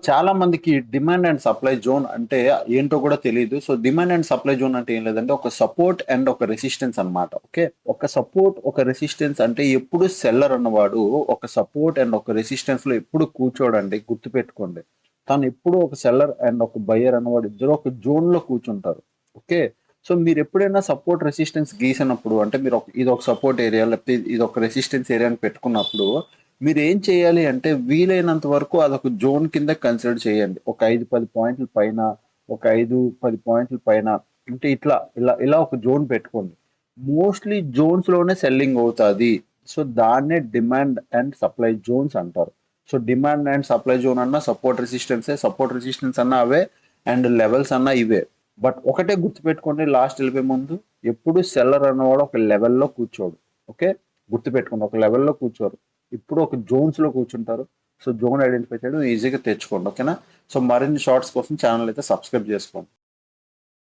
చాలా మందికి demand and supply zone అంటే ఏంటో కూడా తెలీదు. So, demand and supply zone అంటే ఏం లేదంటే ఒక సపోర్ట్ అండ్ ఒక రెసిస్టెన్స్ అన్నమాట. ఓకే. ఒక సపోర్ట్, ఒక రెసిస్టెన్స్ అంటే ఎప్పుడు సెల్లర్ అన్నవాడు ఒక సపోర్ట్ అండ్ ఒక రెసిస్టెన్స్‌లో ఎప్పుడు కూర్చోడండి. గుర్తుపెట్టుకోండి. తను ఎప్పుడు ఒక సెల్లర్ అండ్ ఒక బయర్ అన్నవాడు ఇద్దరు ఒక జోన్‌లో కూర్చుంటారు. ఓకే. సో, మీరెప్పుడైనా సపోర్ట్, రెసిస్టెన్స్ గీసినప్పుడు అంటే మీరు ఇదొక సపోర్ట్ ఏరియా లేకపోతే ఇదొక రెసిస్టెన్స్ ఏరియా అని పెట్టుకున్నప్పుడు మీరేం చేయాలి అంటే వీలైనంత వరకు అదొక జోన్ కింద కన్సిడర్ చేయండి. ఒక 5, 10 పాయింట్ల పైన, ఒక 5, 10 పాయింట్ల పైన అంటే ఇలా ఒక జోన్ పెట్టుకోండి. మోస్ట్‌లీ జోన్స్‌లోనే సెల్లింగ్ అవుతాది. సో, దాన్నే డిమాండ్ అండ్ సప్లై జోన్స్ అంటారు. So, demand and supply zone అన్నా సపోర్ట్ రెసిస్టెన్సే. సపోర్ట్ రెసిస్టెన్స్ అన్నా అవే అండ్ లెవెల్స్ అన్నా ఇవే. బట్ ఒకటే గుర్తుపెట్టుకోండి లాస్ట్ ఎళ్ళిపోయే ముందు ఎప్పుడు సెల్లర్ అన్నవాడు ఒక లెవెల్‌లో కూర్చోడు. ఓకే. గుర్తుపెట్టుకోండి. ఒక లెవెల్‌లో కూర్చోరు. ఇప్పుడు ఒక జోన్స్‌లో కూర్చుంటారు. సో, జోన్ ఐడెంటిఫై చేయడం ఈజీగా తెచ్చుకోండి. ఓకేనా? సో, మరిన్ని షార్ట్స్ కోసం ఛానెల్ అయితే సబ్స్క్రైబ్ చేసుకోండి.